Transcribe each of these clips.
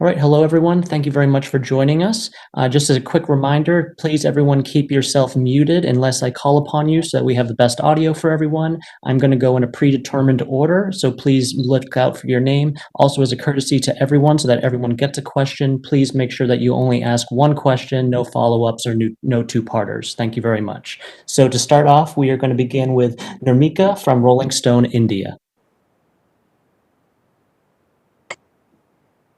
All right, hello everyone. Thank you very much for joining us. Just as a quick reminder, please everyone keep yourself muted unless I call upon you so that we have the best audio for everyone. I'm going to go in a predetermined order, so please look out for your name. Also, as a courtesy to everyone so that everyone gets a question, please make sure that you only ask one question, no follow-ups or no two-parters. Thank you very much. So to start off, we are going to begin with Nirmika from Rolling Stone, India.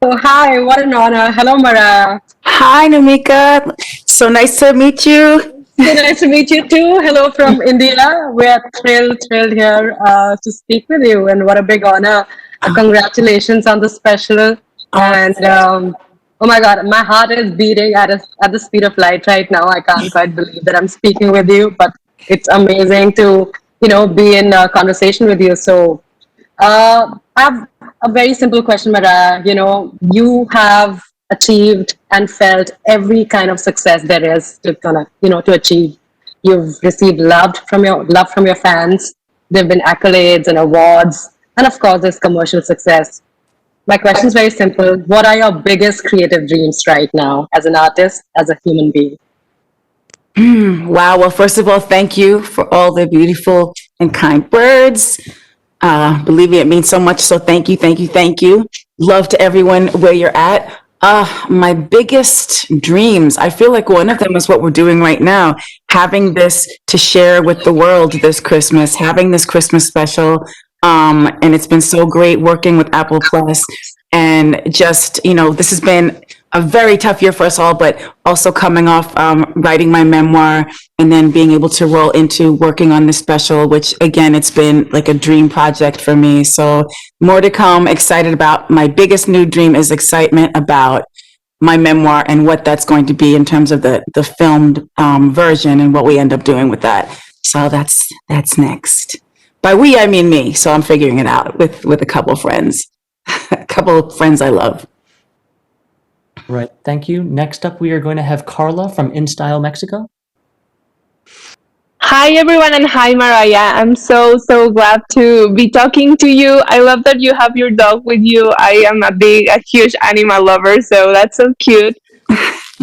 Oh, hi, what an honor. Hello, Mariah. Hi, Namika. So nice to meet you. So nice to meet you too. Hello from India. We're thrilled here to speak with you, and what a big honor. Congratulations on the special. Oh, And oh my God, my heart is beating at the speed of light right now. I can't quite believe that I'm speaking with you, but it's amazing to be in a conversation with you. So I have a very simple question, Mariah. You have achieved and felt every kind of success there is to achieve. You've received love from your fans. There've been accolades and awards, and of course, there's commercial success. My question is very simple. What are your biggest creative dreams right now as an artist, as a human being? wow. Well, first of all, thank you for all the beautiful and kind words. Believe me, it means so much. So thank you, thank you, thank you. Love to everyone where you're at. My biggest dreams, I feel like one of them is what we're doing right now, having this to share with the world this Christmas, having this Christmas special. And it's been so great working with Apple Plus and just, this has been a very tough year for us all, but also coming off writing my memoir and then being able to roll into working on this special, which again, it's been like a dream project for me. So more to come. Excited about my biggest new dream is excitement about my memoir and what that's going to be in terms of the filmed version and what we end up doing with that. So that's next. By we, I mean me. So I'm figuring it out with a couple of friends, a couple of friends I love. Right, thank you. Next up, we are going to have Carla from InStyle Mexico. Hi everyone and hi Mariah. I'm so glad to be talking to you. I love that you have your dog with you. I am a huge animal lover, so that's so cute.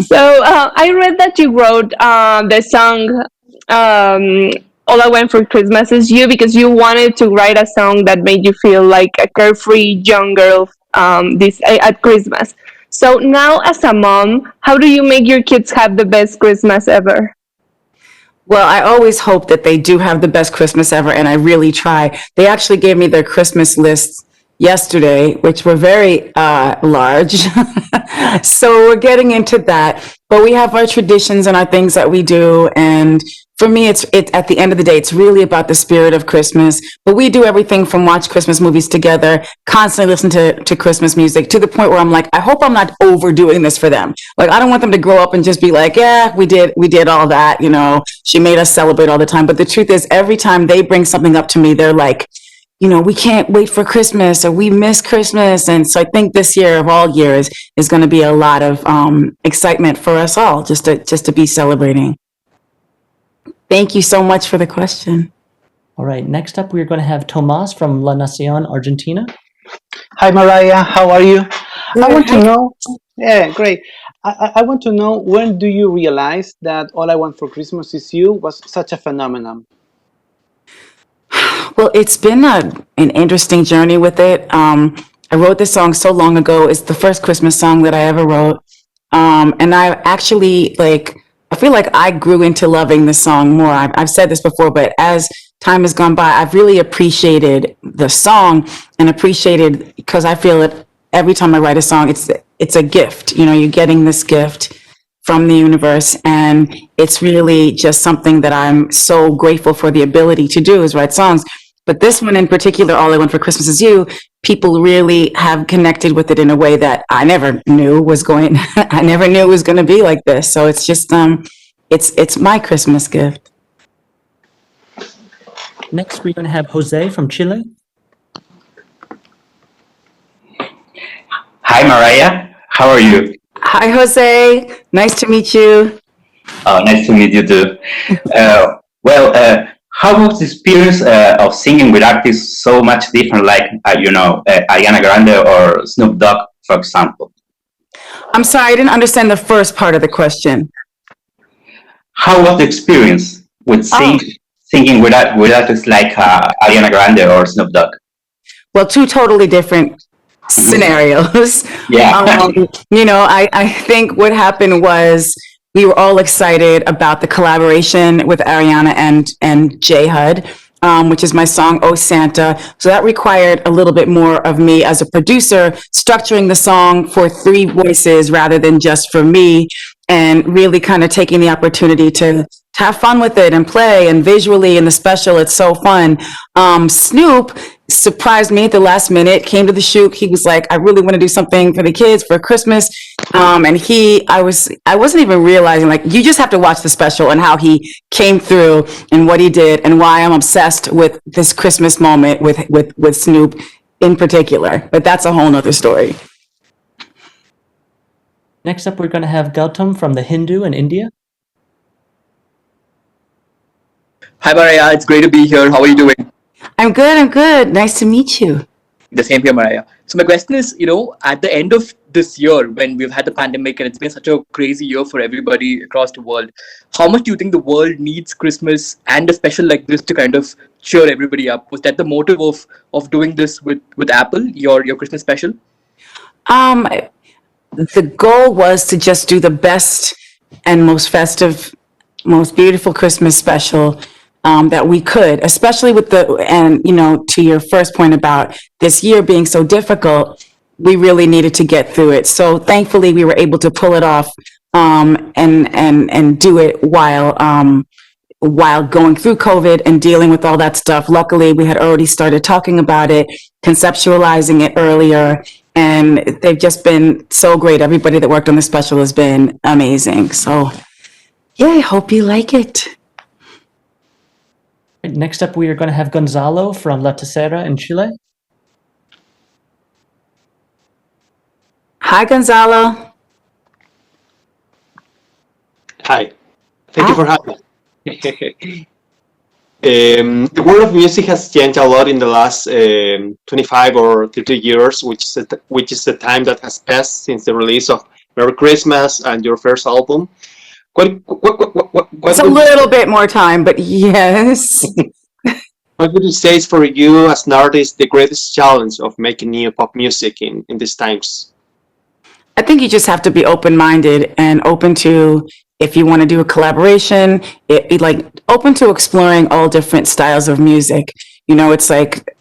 So I read that you wrote the song "All I Want for Christmas Is You" because you wanted to write a song that made you feel like a carefree young girl this at Christmas. So now, as a mom, how do you make your kids have the best Christmas ever? Well, I always hope that they do have the best Christmas ever, and I really try. They actually gave me their Christmas lists yesterday, which were very large. So we're getting into that. But we have our traditions and our things that we do. And for me, it's at the end of the day, it's really about the spirit of Christmas. But we do everything from watch Christmas movies together, constantly listen to Christmas music to the point where I'm like, I hope I'm not overdoing this for them. Like, I don't want them to grow up and just be like, yeah, we did all that. She made us celebrate all the time. But the truth is, every time they bring something up to me, they're like, we can't wait for Christmas or we miss Christmas. And so I think this year of all years is going to be a lot of excitement for us all just to be celebrating. Thank you so much for the question. All right, next up, we are going to have Tomas from La Nacion, Argentina. Hi, Mariah. How are you? Good. I want to know. Yeah, great. I want to know, when do you realize that All I Want for Christmas Is You was such a phenomenon? Well, it's been an interesting journey with it. I wrote this song so long ago. It's the first Christmas song that I ever wrote. And I actually I feel like I grew into loving the song more. I've said this before, but as time has gone by, I've really appreciated the song and appreciated, because I feel it every time I write a song, it's a gift. You're getting this gift from the universe, and it's really just something that I'm so grateful for the ability to do, is write songs. But this one in particular, All I Want for Christmas Is You, people really have connected with it in a way that I never knew was going to be like this. So it's just it's my Christmas gift. Next, we're going to have Jose from Chile. Hi, Mariah. How are you? Hi, Jose. Nice to meet you. Nice to meet you too. How was the experience of singing with artists so much different, like Ariana Grande or Snoop Dogg, for example? I'm sorry, I didn't understand the first part of the question. How was the experience with Oh, singing with artists like Ariana Grande or Snoop Dogg? well, two totally different scenarios. Yeah. I think what happened was we were all excited about the collaboration with Ariana and J Hud, which is my song "Oh Santa." So that required a little bit more of me as a producer, structuring the song for three voices rather than just for me, and really kind of taking the opportunity to have fun with it and play. And visually in the special, it's so fun. Snoop surprised me at the last minute, came to the shoot. He was like, I really want to do something for the kids for Christmas. I wasn't even realizing, like, you just have to watch the special and how he came through and what he did and why I'm obsessed with this Christmas moment with Snoop in particular. But that's a whole nother story. Next up, we're going to have Gautam from the Hindu in India. Hi, Mariah. It's great to be here. How are you doing? I'm good. I'm good. Nice to meet you. The same here, Mariah. So my question is, at the end of this year, when we've had the pandemic and it's been such a crazy year for everybody across the world, how much do you think the world needs Christmas and a special like this to kind of cheer everybody up? Was that the motive of doing this with Apple, your Christmas special? The goal was to just do the best and most festive, most beautiful Christmas special that we could, especially with to your first point about this year being so difficult, we really needed to get through it. So thankfully we were able to pull it off and do it while going through COVID and dealing with all that stuff. Luckily, we had already started talking about it, conceptualizing it earlier, and they've just been so great. Everybody that worked on the special has been amazing. So yeah, I hope you like it. Next up, we are going to have Gonzalo from La Tercera in Chile. Hi, Gonzalo. Hi, thank you for having me. The world of music has changed a lot in the last 25 or 30 years, which is the time that has passed since the release of Merry Christmas and your first album. It's a little bit more time, but yes. What would you say is for you as an artist the greatest challenge of making new pop music in these times? I think you just have to be open-minded and open to, if you want to do a collaboration, open to exploring all different styles of music. It's like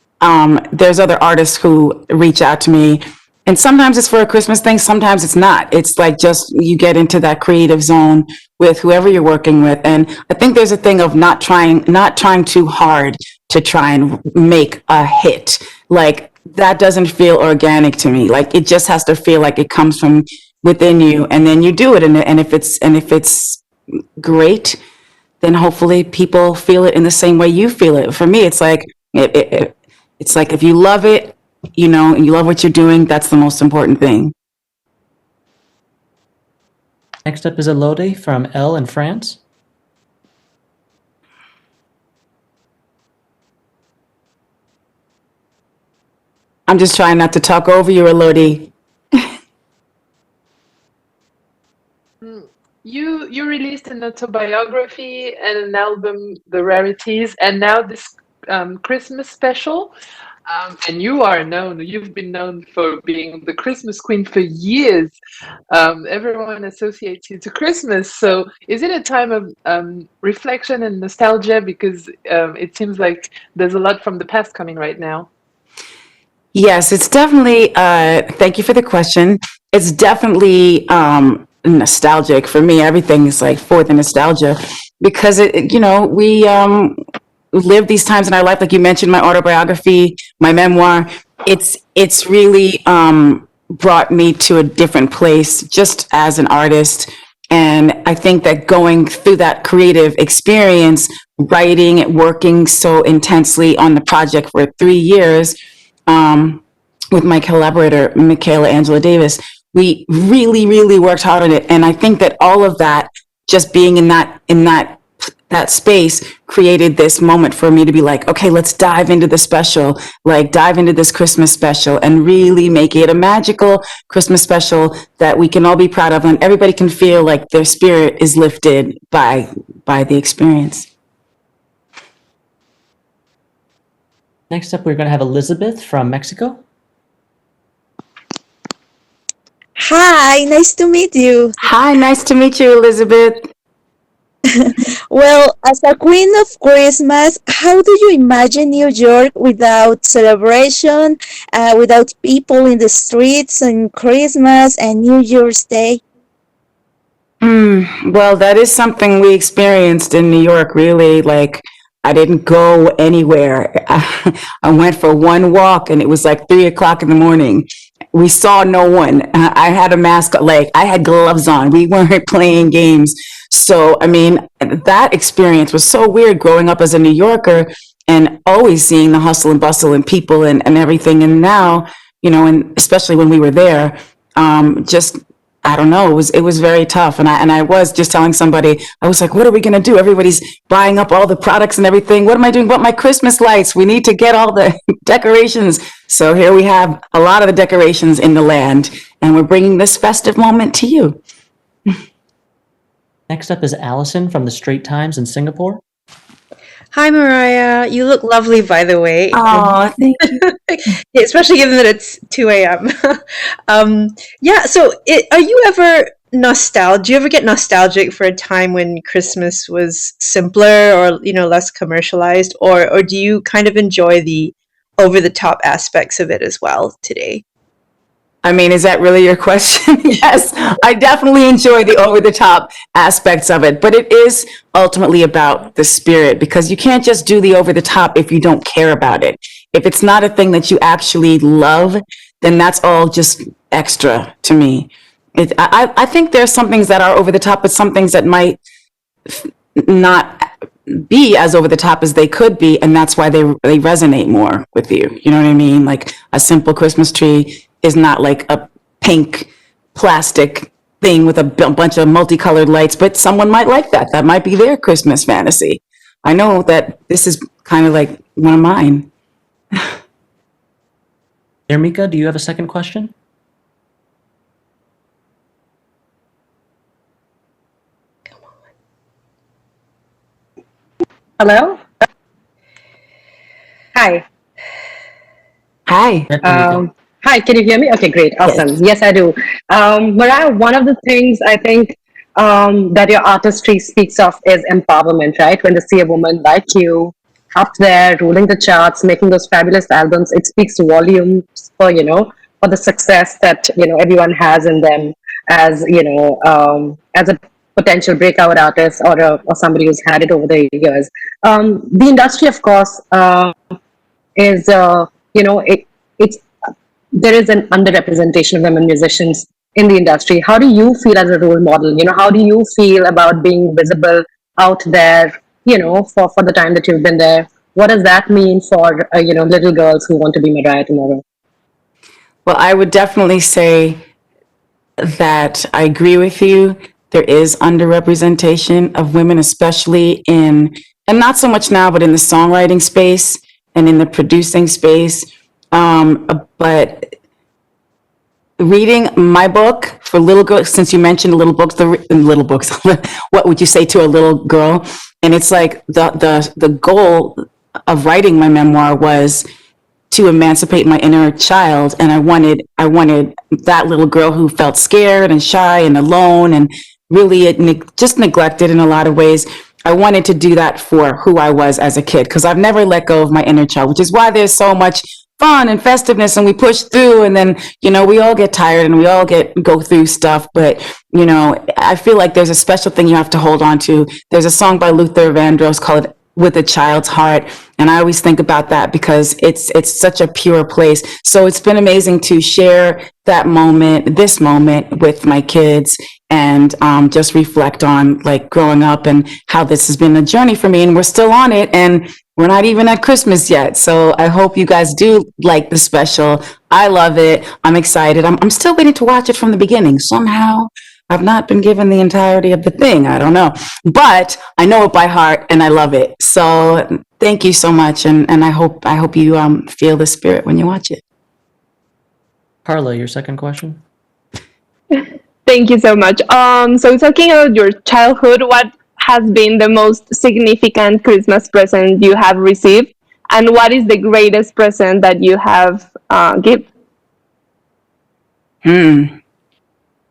there's other artists who reach out to me, and sometimes it's for a Christmas thing, sometimes it's not. It's like just you get into that creative zone with whoever you're working with. And I think there's a thing of not trying too hard to try and make a hit. Like, that doesn't feel organic to me. Like, it just has to feel like it comes from within you, and then you do it. And if it's great, then hopefully people feel it in the same way you feel it. For me, it's like it's like if you love it, and you love what you're doing, that's the most important thing. Next up is Elodie from L in France. I'm just trying not to talk over you, Elodie. You released an autobiography and an album, The Rarities, and now this Christmas special. And you've been known for being the Christmas queen for years. Everyone associates you to Christmas. So is it a time of reflection and nostalgia? Because it seems like there's a lot from the past coming right now. Yes, it's definitely, thank you for the question. It's definitely nostalgic for me. Everything is like for the nostalgia, because we live these times in our life. Like you mentioned, my autobiography, my memoir, it's really brought me to a different place just as an artist. And I think that going through that creative experience, writing, working so intensely on the project for 3 years, with my collaborator, Michaela Angela Davis, we really, really worked hard on it. And I think that all of that, just being in that that space created this moment for me to be like, okay, let's dive into the special, like dive into this Christmas special and really make it a magical Christmas special that we can all be proud of and everybody can feel like their spirit is lifted by the experience. Next up, we're going to have Elizabeth from Mexico. Hi, nice to meet you. Hi, nice to meet you, Elizabeth. Well, as a queen of Christmas, how do you imagine New York without celebration, without people in the streets on Christmas and New Year's Day? Well, that is something we experienced in New York, really. Like, I didn't go anywhere. I went for one walk and it was like 3:00 in the morning. We saw no one. I had a mask, like I had gloves on. We weren't playing games. So, I mean, that experience was so weird growing up as a New Yorker and always seeing the hustle and bustle and people and everything. And now, you know, and especially when we were there, just, I don't know, it was very tough. And I was just telling somebody, I was like, what are we going to do? Everybody's buying up all the products and everything. What am I doing about my Christmas lights? We need to get all the decorations. So here we have a lot of the decorations in the land, and we're bringing this festive moment to you. Next up is Allison from the Straits Times in Singapore. Hi, Mariah. You look lovely, by the way. Oh, thank you. Yeah, especially given that it's 2 a.m. Yeah, so are you ever nostalgic? Do you ever get nostalgic for a time when Christmas was simpler or, you know, less commercialized? Or do you kind of enjoy the over-the-top aspects of it as well today? I mean, is that really your question? Yes, I definitely enjoy the over-the-top aspects of it, but it is ultimately about the spirit, because you can't just do the over-the-top if you don't care about it. If it's not a thing that you actually love, then that's all just extra to me. I think there's some things that are over-the-top, but some things that might not be as over the top as they could be, and that's why they resonate more with you. You know what I mean? Like a simple Christmas tree is not like a pink plastic thing with a bunch of multicolored lights, but someone might like that. That might be their Christmas fantasy. I know that this is kind of like one of mine. Ermika, do you have a second question? Hello? Hi. Hi. Hi, can you hear me? Okay, great. Awesome. Yes, I do. Mariah, one of the things I think that your artistry speaks of is empowerment, right? When they see a woman like you up there ruling the charts, making those fabulous albums, it speaks volumes for, you know, for the success that, you know, everyone has in them as, you know, as a potential breakout artist or somebody who's had it over the years. The industry, of course, is, you know, there is an underrepresentation of women musicians in the industry. How do you feel as a role model? You know, how do you feel about being visible out there, you know, for the time that you've been there? What does that mean for, you know, little girls who want to be Mariah tomorrow? Well, I would definitely say that I agree with you. There is underrepresentation of women, especially in, and not so much now, but in the songwriting space and in the producing space. But reading my book for little girls, since you mentioned little books, what would you say to a little girl? And it's like the goal of writing my memoir was to emancipate my inner child. And I wanted that little girl who felt scared and shy and alone and really just neglected in a lot of ways. I wanted to do that for who I was as a kid, because I've never let go of my inner child, which is why there's so much fun and festiveness and we push through, and then, you know, we all get tired and we all go through stuff. But, you know, I feel like there's a special thing you have to hold on to. There's a song by Luther Vandross called With a Child's Heart. And I always think about that because it's such a pure place. So it's been amazing to share that moment, this moment with my kids, and just reflect on like growing up and how this has been a journey for me, and we're still on it, and we're not even at Christmas yet. So I hope you guys do like the special. I love it. I'm excited. I'm still waiting to watch it from the beginning. Somehow I've not been given the entirety of the thing. I don't know, but I know it by heart and I love it. So thank you so much, and I hope you feel the spirit when you watch it. Carla, your second question. Thank you so much. So talking about your childhood, what has been the most significant Christmas present you have received, and what is the greatest present that you have given?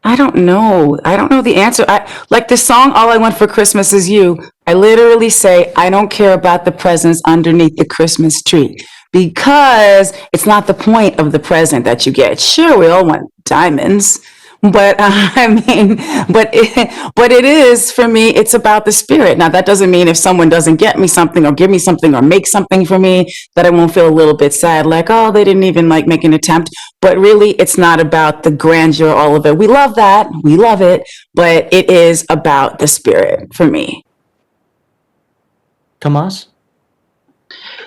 I don't know. I don't know the answer. Like the song, All I Want for Christmas Is You. I literally say, I don't care about the presents underneath the Christmas tree, because it's not the point of the present that you get. Sure, we all want diamonds, but but it is, for me, it's about the spirit. Now, that doesn't mean if someone doesn't get me something or give me something or make something for me, that I won't feel a little bit sad, like, oh, they didn't even like make an attempt. But really, it's not about the grandeur, all of it. We love that. We love it. But it is about the spirit for me. Tomas?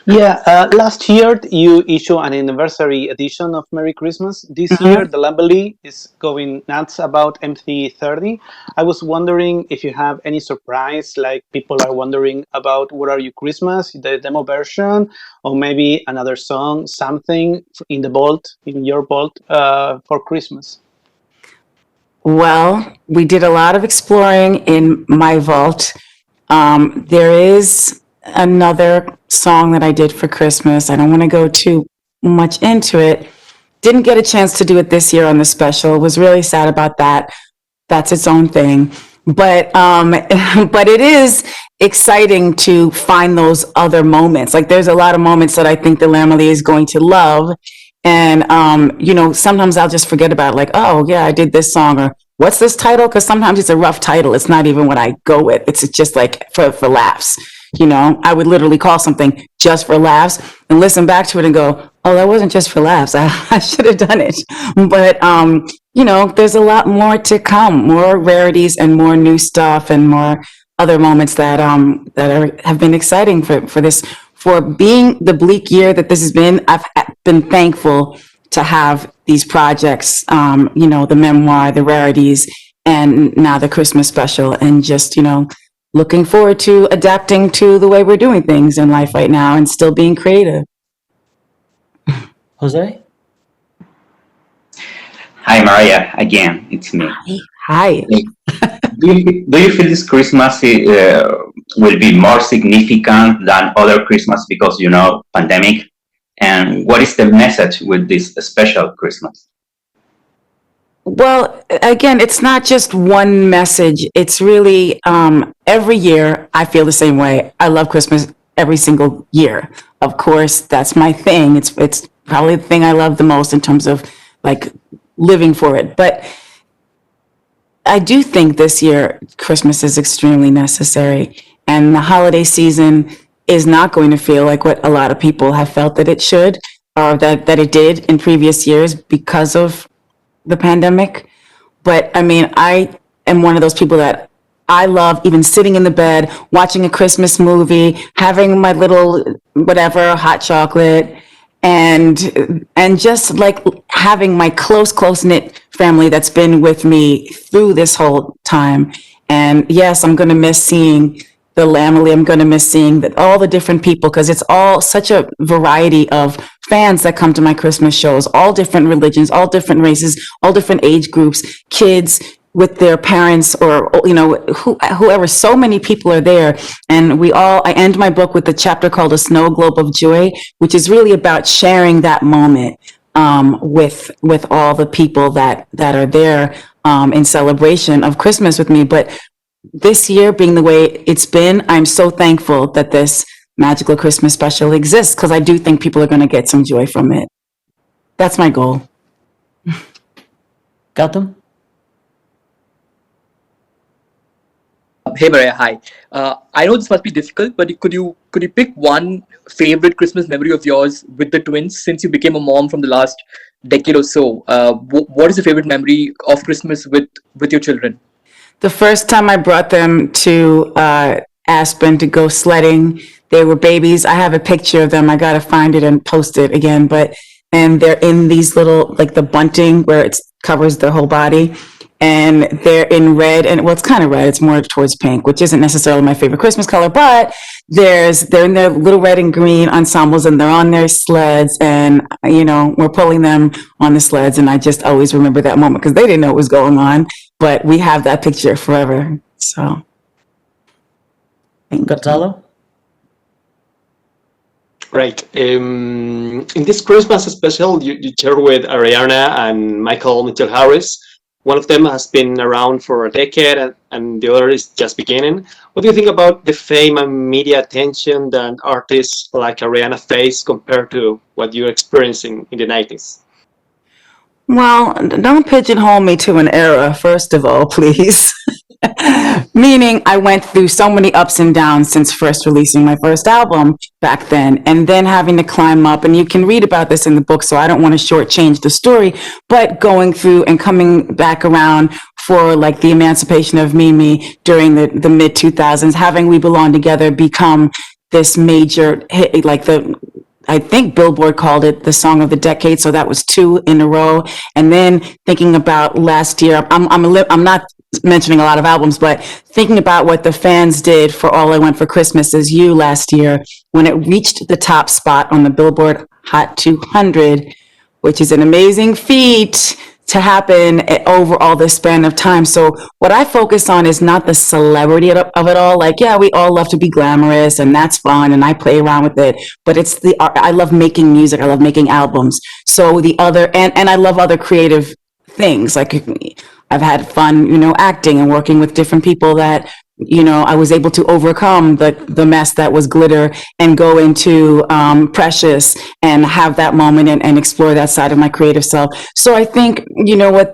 Yeah, last year you issued an anniversary edition of Merry Christmas. This year, the Lamberley is going nuts about MC30. I was wondering if you have any surprise, like people are wondering about What Are You Christmas, the demo version, or maybe another song, something in the vault, in your vault for Christmas. Well, we did a lot of exploring in my vault. There is another song that I did for Christmas. I don't want to go too much into it. Didn't get a chance to do it this year on the special. Was really sad about that. That's its own thing. But but it is exciting to find those other moments. Like there's a lot of moments that I think the Lamely is going to love. And sometimes I'll just forget about it, like, oh yeah, I did this song, or what's this title? Because sometimes it's a rough title. It's not even what I go with. It's just like for laughs. I would literally call something Just for Laughs and listen back to it and go, oh, that wasn't just for laughs. I should have done it. But, there's a lot more to come, more rarities and more new stuff and more other moments that have been exciting for this, for being the bleak year that this has been. I've been thankful to have these projects, the memoir, the rarities, and now the Christmas special, and just, looking forward to adapting to the way we're doing things in life right now and still being creative. Jose? Hi, Mariah. Again, it's me. Hi. Do you feel this Christmas will be more significant than other Christmas because, pandemic? And what is the message with this special Christmas? Well, again, it's not just one message. It's really every year I feel the same way. I love Christmas every single year. Of course, that's my thing. It's probably the thing I love the most in terms of like living for it. But I do think this year Christmas is extremely necessary, and the holiday season is not going to feel like what a lot of people have felt that it should, or that it did in previous years because of the pandemic. But I mean, I am one of those people that I love even sitting in the bed, watching a Christmas movie, having my little whatever, hot chocolate, and just like having my close knit family that's been with me through this whole time. And yes, I'm going to miss seeing the Lamely. I'm going to miss seeing all the different people, because it's all such a variety of fans that come to my Christmas shows, all different religions, all different races, all different age groups, kids with their parents, or whoever. So many people are there, and I end my book with a chapter called A Snow Globe of Joy, which is really about sharing that moment with all the people that are there in celebration of Christmas with me. But this year being the way it's been, I'm so thankful that this magical Christmas special exists, because I do think people are going to get some joy from it. That's my goal. Gautam? Hey Mariah, hi. I know this must be difficult, but could you pick one favorite Christmas memory of yours with the twins since you became a mom from the last decade or so? What is your favorite memory of Christmas with your children? The first time I brought them to Aspen to go sledding, they were babies. I have a picture of them. I got to find it and post it again. And they're in these little, like the bunting where it covers their whole body. and they're in red, and well, it's kind of red. It's more towards pink, which isn't necessarily my favorite Christmas color, but they're in their little red and green ensembles, and they're on their sleds, and we're pulling them on the sleds, and I just always remember that moment because they didn't know what was going on, but we have that picture forever. So, Gonzalo? Right. In this Christmas special, you share with Ariana and Michael Mitchell Harris. One of them has been around for a decade, and the other is just beginning. What do you think about the fame and media attention that artists like Ariana face compared to what you're experiencing in the 90s? well, don't pigeonhole me to an era, first of all, please. Meaning I went through so many ups and downs since first releasing my first album back then, and then having to climb up, and you can read about this in the book, so I don't want to shortchange the story, but going through and coming back around for like the emancipation of Mimi during the mid 2000s, having We Belong Together become this major hit, I think Billboard called it the song of the decade, so that was 2 in a row. And then thinking about last year, I'm not mentioning a lot of albums, but thinking about what the fans did for All I Want for Christmas Is You last year, when it reached the top spot on the Billboard Hot 200, which is an amazing feat to happen over all this span of time. So what I focus on is not the celebrity of it all. Like, yeah, we all love to be glamorous, and that's fun, and I play around with it, but it's the art. I love making music. I love making albums. So the other, and I love other creative things. Like I've had fun, acting and working with different people that, I was able to overcome the mess that was glitter and go into Precious and have that moment and explore that side of my creative self. So I think,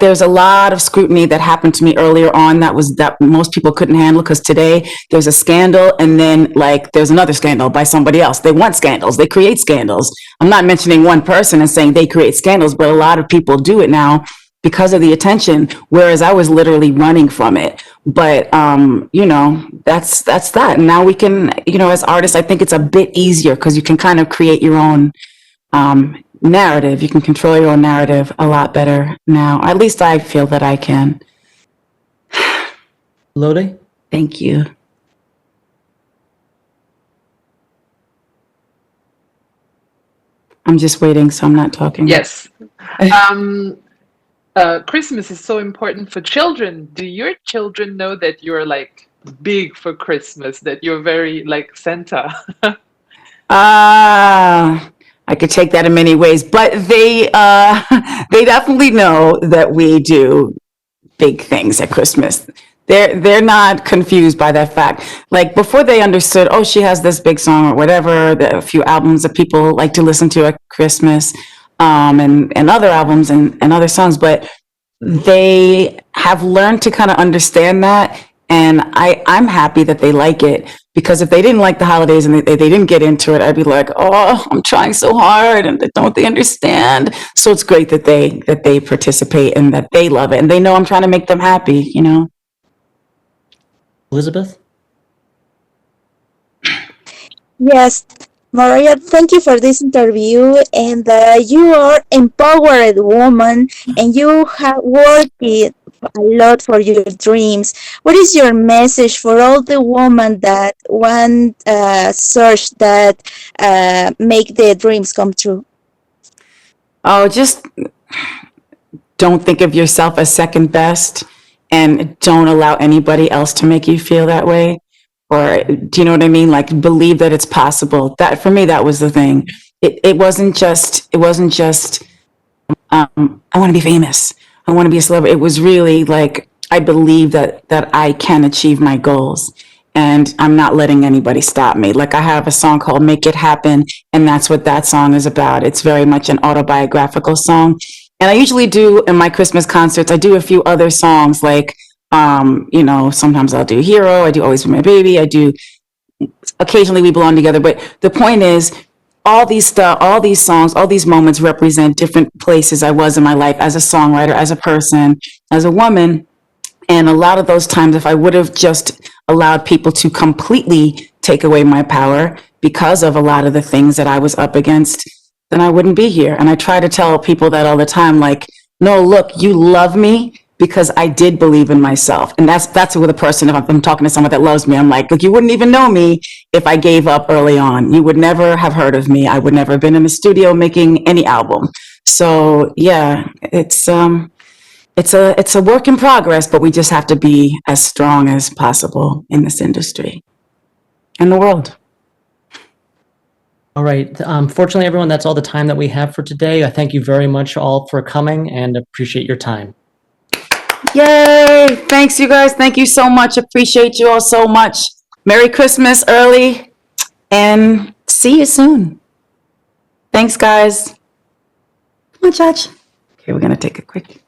there's a lot of scrutiny that happened to me earlier on that most people couldn't handle, because today there's a scandal, and then there's another scandal by somebody else. They want scandals. They create scandals. I'm not mentioning one person and saying they create scandals, but a lot of people do it now because of the attention, whereas I was literally running from it. But, that's that. And now we can, as artists, I think it's a bit easier because you can kind of create your own narrative. You can control your own narrative a lot better now. At least I feel that I can. Lode? Thank you. I'm just waiting, so I'm not talking. Yes. Christmas is so important for children. Do your children know that you're big for Christmas, that you're very like Santa? I could take that in many ways, but they definitely know that we do big things at Christmas. They're not confused by that fact. Like before they understood, oh, she has this big song or whatever, a few albums that people like to listen to at Christmas, and other albums and other songs, but they have learned to kind of understand that. And I'm happy that they like it, because if they didn't like the holidays and they didn't get into it, I'd be like, oh, I'm trying so hard, and don't they understand? So it's great that they participate and that they love it, and they know I'm trying to make them happy, Elizabeth? Yes, Mariah, thank you for this interview. And you are empowered woman, and you have worked a lot for your dreams. What is your message for all the women that want search that make their dreams come true? Oh, just don't think of yourself as second best, and don't allow anybody else to make you feel that way. Or do you know what I mean? Like, believe that it's possible. That for me, that was the thing. It wasn't just I want to be famous, I want to be a celebrity. It was really like, I believe that I can achieve my goals, and I'm not letting anybody stop me. Like, I have a song called Make It Happen, and that's what that song is about. It's very much an autobiographical song. And I usually do, in my Christmas concerts, I do a few other songs, like, sometimes I'll do Hero, I do Always Be My Baby, I do occasionally We Belong Together. But the point is, all these songs, all these moments represent different places I was in my life as a songwriter, as a person, as a woman. And a lot of those times, if I would have just allowed people to completely take away my power because of a lot of the things that I was up against, then I wouldn't be here. And I try to tell people that all the time, like, no, look, you love me, because I did believe in myself. And that's with a person, if I'm talking to someone that loves me, I'm like, look, you wouldn't even know me if I gave up early on. You would never have heard of me. I would never have been in the studio making any album. So yeah, it's a work in progress, but we just have to be as strong as possible in this industry and the world. All right. Fortunately, everyone, that's all the time that we have for today. I thank you very much all for coming and appreciate your time. Yay! Thanks, you guys. Thank you so much. Appreciate you all so much. Merry Christmas early and see you soon. Thanks, guys. Come on, Judge. Okay, we're going to take a quick